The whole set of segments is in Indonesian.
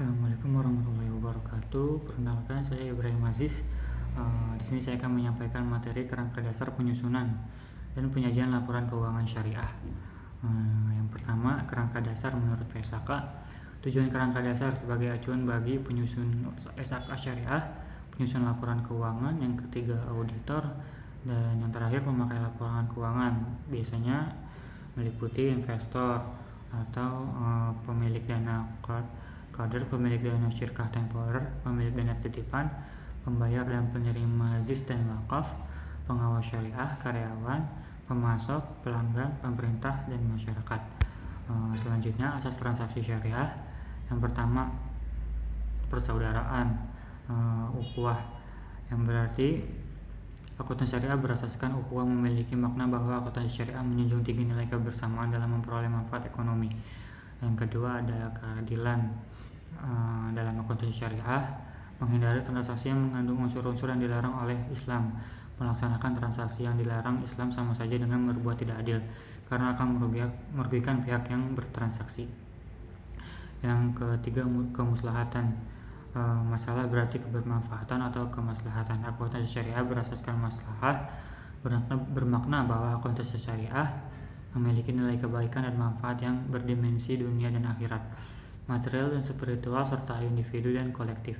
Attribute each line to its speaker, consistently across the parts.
Speaker 1: Assalamualaikum warahmatullahi wabarakatuh. Perkenalkan, saya Ibrahim Aziz. Di sini saya akan menyampaikan materi kerangka dasar penyusunan dan penyajian laporan keuangan syariah. Yang pertama, kerangka dasar menurut PSAK. Tujuan kerangka dasar sebagai acuan bagi penyusun SAK syariah, penyusun laporan keuangan. Yang ketiga, auditor. Dan yang terakhir, pemakai laporan keuangan. Biasanya meliputi investor atau pemilik dana kader, pemilik dana syirkah temporer, pemilik dana titipan, pembayar dan penerima ZIS dan wakaf, pengawas syariah, karyawan, pemasok, pelanggan, pemerintah, dan masyarakat. Selanjutnya, asas transaksi syariah. Yang pertama, persaudaraan, ukhuwah, yang berarti akuntansi syariah berasaskan ukhuwah, memiliki makna bahwa akuntansi syariah menjunjung tinggi nilai kebersamaan dalam memperoleh manfaat ekonomi. Yang kedua, ada keadilan. Dalam akuntansi syariah, menghindari transaksi yang mengandung unsur-unsur yang dilarang oleh Islam. Melaksanakan transaksi yang dilarang Islam sama saja dengan berbuat tidak adil, karena akan merugikan pihak yang bertransaksi. Yang ketiga, kemuslahatan. Masalah berarti kebermanfaatan atau kemaslahatan. Akuntansi syariah berasaskan maslahah, bermakna bahwa akuntansi syariah memiliki nilai kebaikan dan manfaat yang berdimensi dunia dan akhirat, material dan spiritual, serta individu dan kolektif.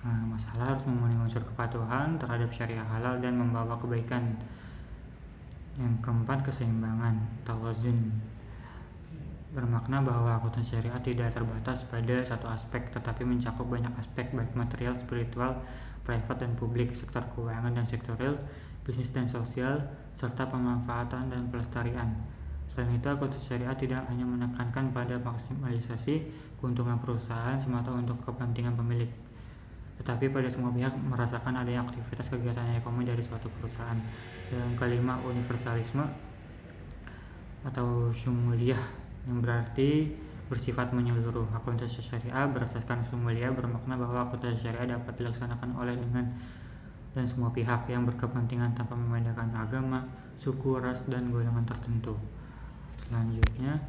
Speaker 1: Masalah harus memenuhi unsur kepatuhan terhadap syariah halal dan membawa kebaikan. Yang keempat, keseimbangan, tawazun, bermakna bahwa akuntansi syariah tidak terbatas pada satu aspek, tetapi mencakup banyak aspek, baik material, spiritual, private dan publik, sektor keuangan dan sektor real, bisnis dan sosial, serta pemanfaatan dan pelestarian. Selain itu, akuntansi syariah tidak hanya menekankan pada maksimalisasi keuntungan perusahaan semata untuk kepentingan pemilik, tetapi pada semua pihak merasakan adanya aktivitas kegiatan ekonomi dari suatu perusahaan. Yang kelima, universalisme atau syumuliyah, yang berarti bersifat menyeluruh. Akuntansi syariah berasaskan syumuliyah, bermakna bahwa akuntansi syariah dapat dilaksanakan oleh dan semua pihak yang berkepentingan tanpa membedakan agama, suku, ras, dan golongan tertentu. Selanjutnya,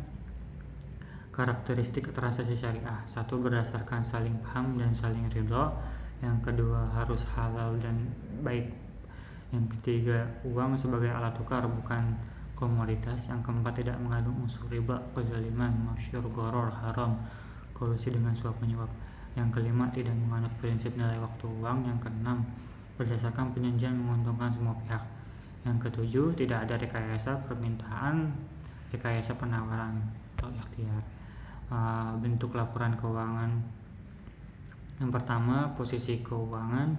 Speaker 1: karakteristik transaksi syariah. 1. Berdasarkan saling paham dan saling ridho. Yang kedua, harus halal dan baik. Yang ketiga, uang sebagai alat tukar, bukan komoditas. Yang keempat, tidak mengandung unsur riba, kezaliman, masyur, goror, haram, kolusi dengan suap menyuap. Yang kelima, tidak menganut prinsip nilai waktu uang. Yang keenam, berdasarkan penyajian menguntungkan semua pihak. Yang ketujuh, tidak ada rekayasa permintaan, rekayasa penawaran atau ikhtiar. Bentuk laporan keuangan. Yang pertama, posisi keuangan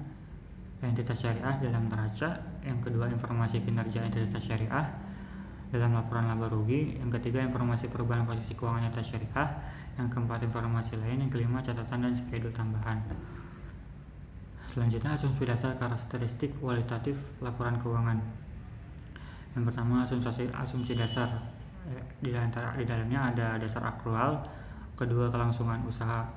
Speaker 1: entitas syariah dalam neraca. Yang kedua, informasi kinerja entitas syariah dalam laporan laba rugi. Yang ketiga, informasi perubahan posisi keuangan entitas syariah. Yang keempat, informasi lain. Yang kelima, catatan dan skedul tambahan. Selanjutnya, asumsi dasar karakteristik kualitatif laporan keuangan. Yang pertama, asumsi dasar. Di dalamnya ada dasar akrual, kedua kelangsungan usaha,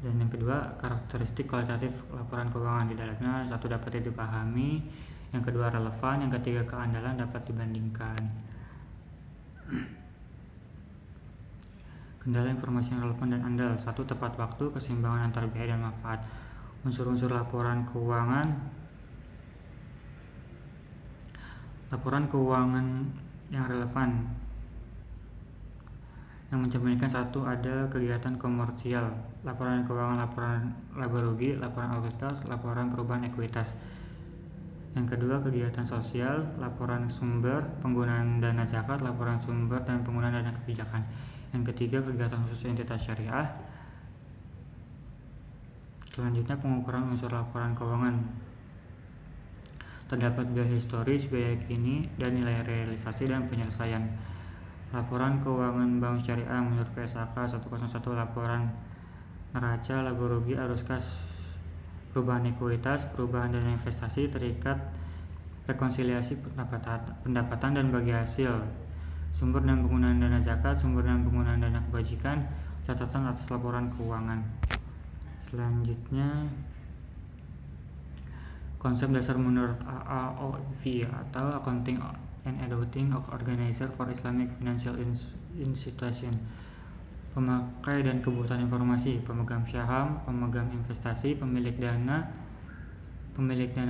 Speaker 1: dan yang kedua karakteristik kualitatif laporan keuangan. Di dalamnya, 1. dapat dipahami, yang kedua relevan, yang ketiga keandalan dapat dibandingkan. Kendala informasi yang relevan dan andal. 1. Tepat waktu, keseimbangan antar biaya dan manfaat. Unsur-unsur laporan keuangan. Laporan keuangan yang relevan yang mencerminkan 1. Ada kegiatan komersial, laporan keuangan, laporan laba rugi, laporan auditas, laporan perubahan ekuitas. Yang kedua, kegiatan sosial, laporan sumber penggunaan dana zakat, laporan sumber dan penggunaan dana kebijakan. Yang ketiga, kegiatan khusus entitas syariah. Selanjutnya, pengukuran unsur laporan keuangan. Terdapat biaya historis, biaya kini, dan nilai realisasi dan penyelesaian. Laporan keuangan bank syariah menurut PSAK 101, laporan neraca, laba rugi, arus kas, perubahan ekuitas, perubahan dana investasi, terikat, rekonsiliasi pendapatan dan bagi hasil, sumber dan penggunaan dana zakat, sumber dan penggunaan dana kebajikan, catatan atas laporan keuangan. Selanjutnya, konsep dasar menurut AAOIV atau Accounting and Auditing of Organizer for Islamic Financial Institution. pemakai dan kebutuhan informasi, pemegang saham, pemegang investasi, pemilik dana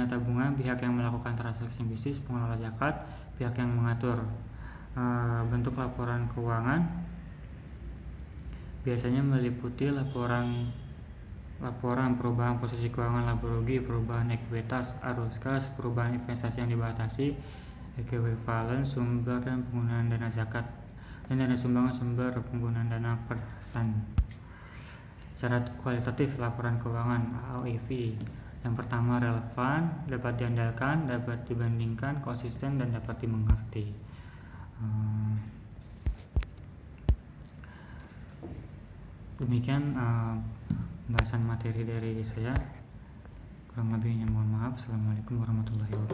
Speaker 1: tabungan, pihak yang melakukan transaksi bisnis, pengelola zakat, pihak yang mengatur. Bentuk laporan keuangan biasanya meliputi laporan perubahan posisi keuangan, laba rugi, perubahan ekuitas, arus kas, perubahan investasi yang dibatasi, ekuivalen, sumber dan penggunaan dana zakat, dan dana sumbangan sumber penggunaan dana kertasan. Syarat kualitatif laporan keuangan AOIV. Yang pertama, relevan, dapat diandalkan, dapat dibandingkan, konsisten, dan dapat dimengerti. Demikian pembahasan materi dari saya. Kurang lebihnya mohon maaf. Assalamualaikum warahmatullahi wabarakatuh.